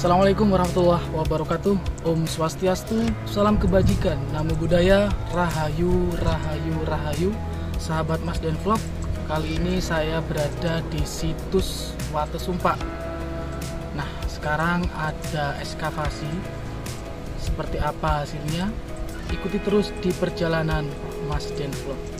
Assalamualaikum warahmatullahi wabarakatuh. Om Swastiastu, salam kebajikan, namo buddhaya, rahayu, rahayu, rahayu. Sahabat Mas Den Vlog, kali ini saya berada di situs Watesumpa. Nah, sekarang ada ekskavasi. Seperti apa hasilnya? Ikuti terus di perjalanan Mas Den Vlog.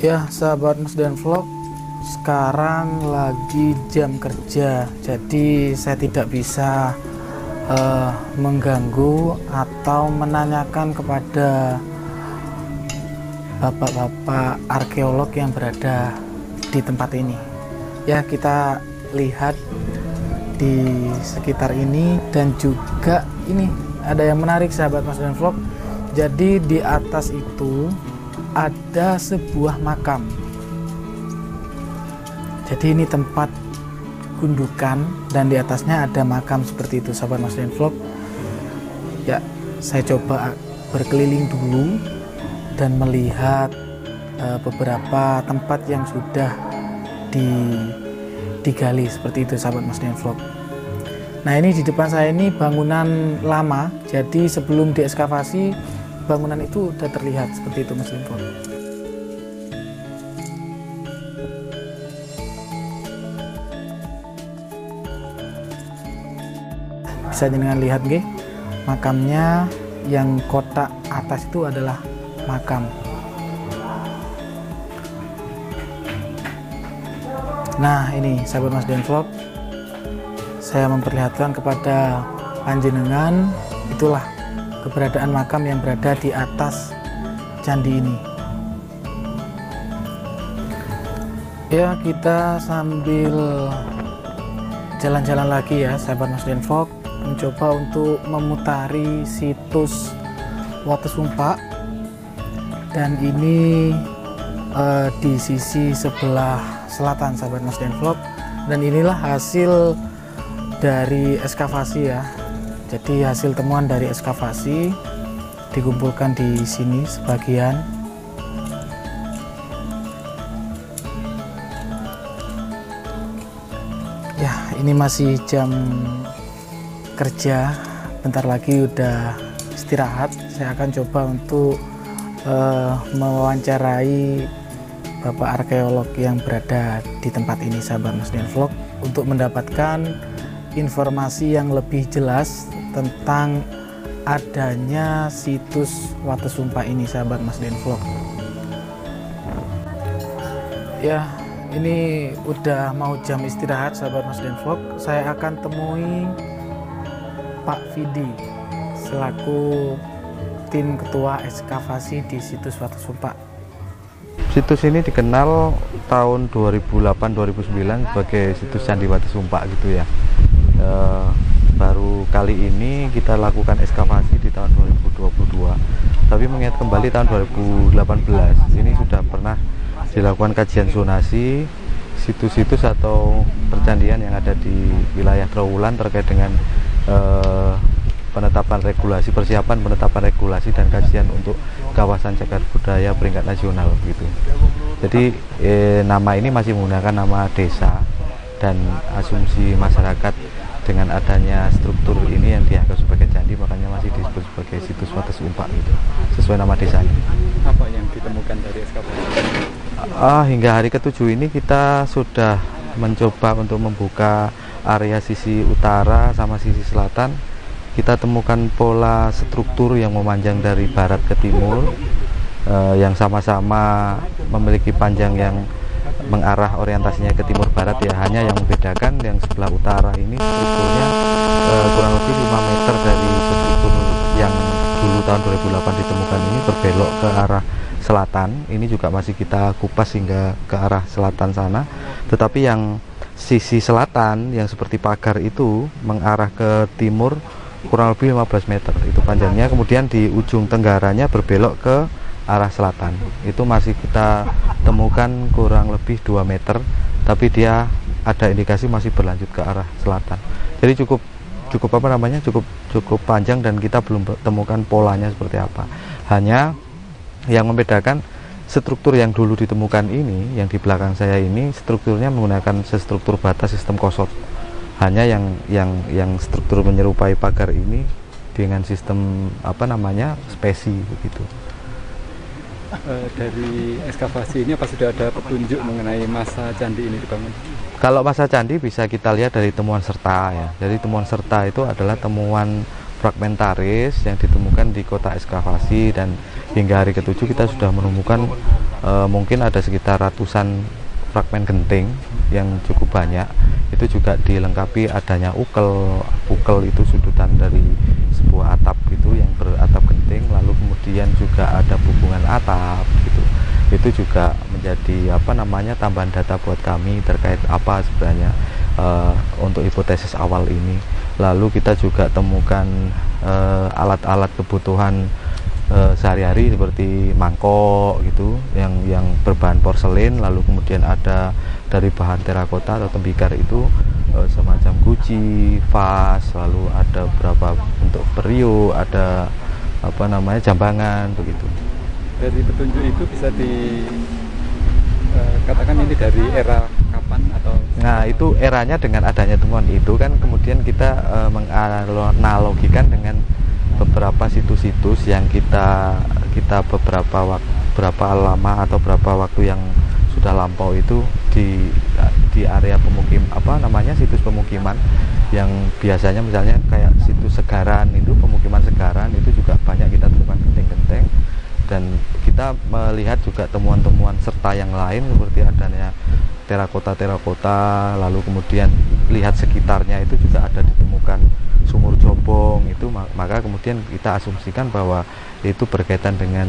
Ya, sahabat Mas Den Vlog, sekarang lagi jam kerja, jadi saya tidak bisa mengganggu atau menanyakan kepada bapak-bapak arkeolog yang berada di tempat ini. Ya, kita lihat di sekitar ini, dan juga ini ada yang menarik sahabat Mas Den Vlog. Jadi di atas itu ada sebuah makam. Jadi ini tempat gundukan dan di atasnya ada makam seperti itu sahabat Mas Den Vlog. Ya, saya coba berkeliling dulu dan melihat beberapa tempat yang sudah digali seperti itu sahabat Mas Den Vlog. Nah, ini di depan saya ini bangunan lama. Jadi sebelum diekskavasi, bangunan itu sudah terlihat seperti itu Mas Den Vlog. Bisa dengan lihat nggih, makamnya yang kotak atas itu adalah makam. Nah, ini sahabat Mas Den Vlog, saya memperlihatkan kepada panjenengan itulah keberadaan makam yang berada di atas candi ini. Ya, kita sambil jalan-jalan lagi ya sahabat Mas Den Vlog, mencoba untuk memutari situs Watesumpa, dan ini di sisi sebelah selatan sahabat Mas Den Vlog, dan inilah hasil dari ekskavasi ya. Jadi hasil temuan dari ekskavasi dikumpulkan di sini sebagian. Ya, ini masih jam kerja, bentar lagi udah istirahat. Saya akan coba untuk mewawancarai bapak arkeolog yang berada di tempat ini sahabat Mas Den Vlog, untuk mendapatkan informasi yang lebih jelas tentang adanya situs Watesumpa ini sahabat Mas Den Vlog. Ya, ini udah mau jam istirahat sahabat Mas Den Vlog. Saya akan temui Pak Vidi selaku tim ketua ekskavasi di situs Watesumpa. Situs ini dikenal tahun 2008-2009 sebagai situs Candi Watesumpa gitu ya. Baru kali ini kita lakukan ekskavasi di tahun 2022, tapi mengingat kembali tahun 2018 ini sudah pernah dilakukan kajian zonasi situs-situs atau percandian yang ada di wilayah Trowulan terkait dengan penetapan regulasi, persiapan penetapan regulasi dan kajian untuk kawasan cagar budaya peringkat nasional gitu. Jadi nama ini masih menggunakan nama desa, dan asumsi masyarakat dengan adanya struktur ini yang dianggap sebagai candi, makanya masih disebut sebagai situs Watesumpa gitu, sesuai nama desanya. Apa yang ditemukan dari ekskavasi? Hingga hari ke-7 ini kita sudah mencoba untuk membuka area sisi utara sama sisi selatan. Kita temukan pola struktur yang memanjang dari barat ke timur, yang sama-sama memiliki panjang yang mengarah orientasinya ke timur barat ya. Hanya yang membedakan yang sebelah utara ini strukturnya kurang lebih 5 meter dari struktur yang dulu tahun 2008 ditemukan ini berbelok ke arah selatan. Ini juga masih kita kupas hingga ke arah selatan sana. Tetapi yang sisi selatan yang seperti pagar itu mengarah ke timur kurang lebih 15 meter itu panjangnya. Kemudian di ujung tenggaranya berbelok ke arah selatan. Itu masih kita temukan kurang lebih 2 meter, tapi dia ada indikasi masih berlanjut ke arah selatan. Jadi cukup panjang dan kita belum temukan polanya seperti apa. Hanya yang membedakan struktur yang dulu ditemukan ini, yang di belakang saya ini strukturnya menggunakan struktur bata sistem kosot. Hanya yang struktur menyerupai pagar ini dengan sistem spesi begitu. Dari ekskavasi ini apa sudah ada petunjuk mengenai masa candi ini dibangun? Kalau masa candi bisa kita lihat dari temuan serta ya. Jadi temuan serta itu adalah temuan fragmentaris yang ditemukan di kotak ekskavasi, dan hingga hari ke-7 kita sudah menemukan mungkin ada sekitar ratusan fragmen genting yang cukup banyak. Itu juga dilengkapi adanya ukel itu sudutan dari sebuah atap gitu yang beratap genting, lalu kemudian juga ada hubungan atap gitu. Itu juga menjadi tambahan data buat kami terkait apa sebenarnya untuk hipotesis awal ini. Lalu kita juga temukan alat-alat kebutuhan sehari-hari seperti mangkok gitu yang berbahan porselin, lalu kemudian ada dari bahan terakota atau tembikar itu semacam guci, vas, lalu ada beberapa bentuk periuk, ada jambangan begitu. Dari petunjuk itu bisa dikatakan ini dari era kapan atau? Nah, itu eranya dengan adanya temuan itu kan kemudian kita menganalogikan dengan beberapa situs-situs yang kita beberapa lama atau berapa waktu yang sudah lampau itu di area situs pemukiman yang biasanya misalnya kayak situs Segaran itu, pemukiman Segaran itu juga banyak kita temukan genteng-genteng, dan kita melihat juga temuan-temuan serta yang lain seperti adanya terakota, lalu kemudian lihat sekitarnya itu juga ada ditemukan sumur jobong itu, maka kemudian kita asumsikan bahwa itu berkaitan dengan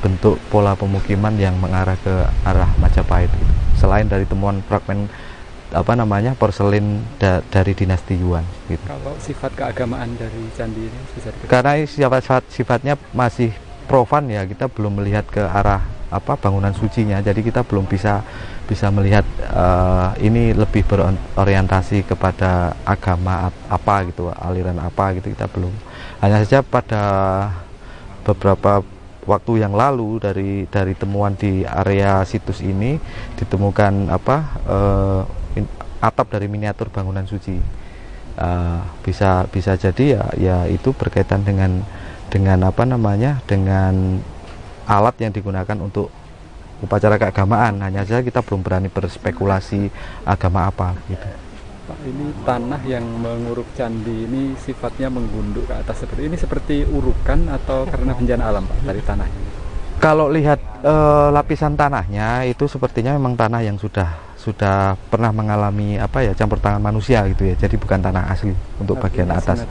bentuk pola pemukiman yang mengarah ke arah Majapahit gitu. Selain dari temuan fragmen porselin dari dinasti Yuan gitu. Kalau sifat keagamaan dari candi ini bisa dikatakan? Karena sifatnya masih profan ya, kita belum melihat ke arah bangunan sucinya, jadi kita belum bisa melihat ini lebih berorientasi kepada agama apa gitu, aliran apa gitu, kita belum. Hanya saja pada beberapa waktu yang lalu dari temuan di area situs ini ditemukan atap dari miniatur bangunan suci. Bisa jadi ya itu berkaitan dengan alat yang digunakan untuk upacara keagamaan. Hanya saja kita belum berani berspekulasi agama apa gitu. Pak, ini tanah yang menguruk candi ini sifatnya menggunduk ke atas seperti ini, seperti urukan atau karena bencana alam Pak dari tanahnya? Kalau lihat lapisan tanahnya itu sepertinya memang tanah yang sudah pernah mengalami campur tangan manusia gitu ya. Jadi bukan tanah asli untuk bagian atas.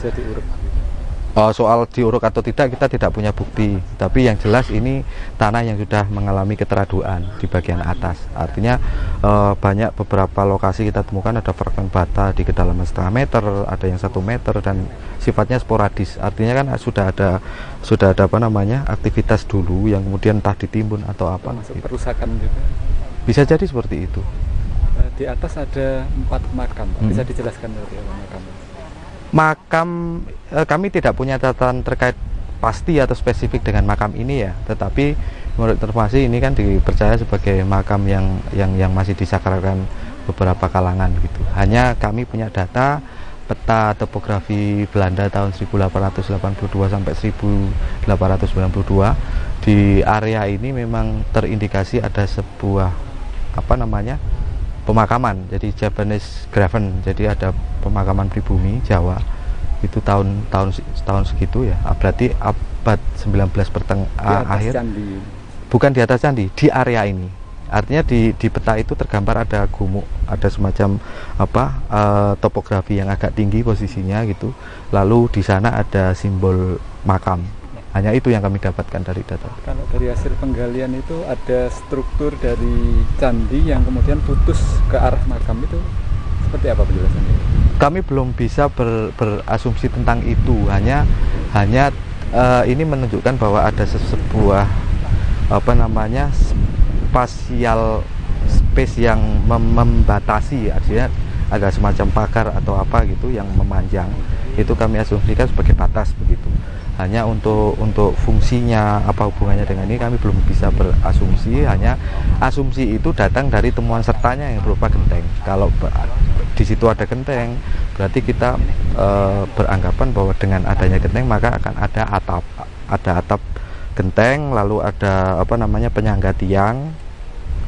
Soal diuruk atau tidak kita tidak punya bukti, tapi yang jelas ini tanah yang sudah mengalami keteraduan di bagian atas. Artinya banyak beberapa lokasi kita temukan ada fragmen bata di kedalaman 0,5 meter, ada yang 1 meter, dan sifatnya sporadis. Artinya kan sudah ada aktivitas dulu yang kemudian entah ditimbun atau apa. Masuk perusakan juga. Bisa jadi seperti itu. Di atas ada 4 makam, Pak. Bisa dijelaskan dari makam? Makam kami tidak punya catatan terkait pasti atau spesifik dengan makam ini ya, tetapi menurut informasi ini kan dipercaya sebagai makam yang masih disakralkan beberapa kalangan gitu. Hanya kami punya data peta topografi Belanda tahun 1882 sampai 1892 di area ini memang terindikasi ada sebuah pemakaman, jadi Japanese Graven, jadi ada pemakaman pribumi Jawa itu tahun segitu ya, berarti abad 19 akhir. Candi. Bukan di atas candi, di area ini. Artinya di peta itu tergambar ada gumuk, ada semacam topografi yang agak tinggi posisinya gitu. Lalu di sana ada simbol makam. Hanya itu yang kami dapatkan dari data. Kalau dari hasil penggalian itu ada struktur dari candi yang kemudian putus ke arah makam, itu seperti apa penjelasannya? Kami belum bisa berasumsi tentang itu. Hanya ini menunjukkan bahwa ada sebuah spasial space yang membatasi, artinya ada semacam pagar atau apa gitu yang memanjang. Itu kami asumsikan sebagai batas begitu. Hanya untuk fungsinya apa hubungannya dengan ini kami belum bisa berasumsi. Hanya asumsi itu datang dari temuan sertanya yang berupa genteng. Kalau di situ ada genteng, berarti kita beranggapan bahwa dengan adanya genteng maka akan ada atap genteng, lalu ada penyangga tiang.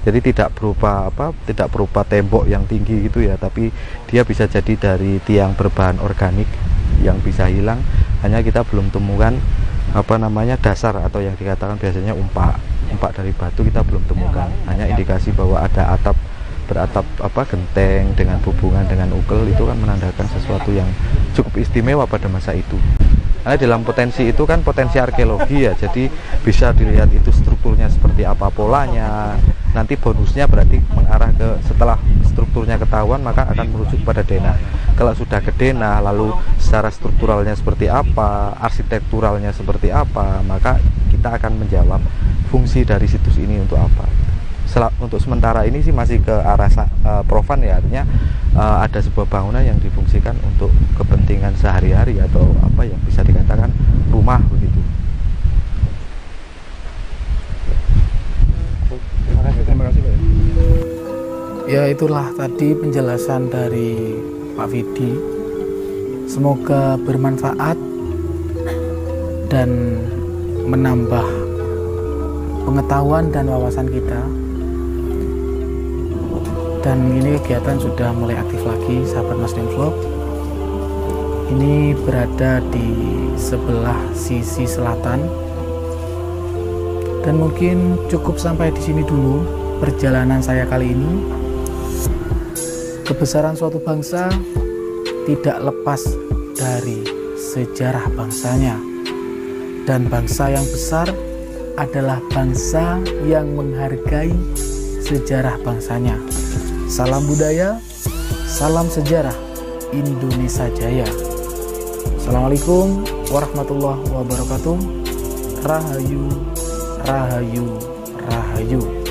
Jadi tidak berupa tembok yang tinggi gitu ya, tapi dia bisa jadi dari tiang berbahan organik yang bisa hilang. Hanya kita belum temukan dasar atau yang dikatakan biasanya umpak dari batu, kita belum temukan. Hanya indikasi bahwa ada beratap genteng dengan hubungan dengan ukel, itu kan menandakan sesuatu yang cukup istimewa pada masa itu. Karena dalam potensi itu kan potensi arkeologi ya, jadi bisa dilihat itu strukturnya seperti apa, polanya. Nanti bonusnya berarti mengarah ke, setelah strukturnya ketahuan maka akan merujuk pada denah. Kalau sudah ke denah, lalu secara strukturalnya seperti apa, arsitekturalnya seperti apa, maka kita akan menjawab fungsi dari situs ini untuk apa. Untuk sementara ini sih masih ke arah profan ya, artinya ada sebuah bangunan yang difungsikan untuk kepentingan sehari-hari atau apa yang bisa dikatakan rumah begitu. Terima kasih Pak. Ya, itulah tadi penjelasan dari Pak Vidi. Semoga bermanfaat dan menambah pengetahuan dan wawasan kita. Dan ini kegiatan sudah mulai aktif lagi, sahabat Masden Vlog. Ini berada di sebelah sisi selatan. Dan mungkin cukup sampai di sini dulu perjalanan saya kali ini. Kebesaran suatu bangsa tidak lepas dari sejarah bangsanya. Dan bangsa yang besar adalah bangsa yang menghargai sejarah bangsanya. Salam budaya, salam sejarah, Indonesia Jaya. Assalamualaikum warahmatullahi wabarakatuh. Rahayu, rahayu, rahayu.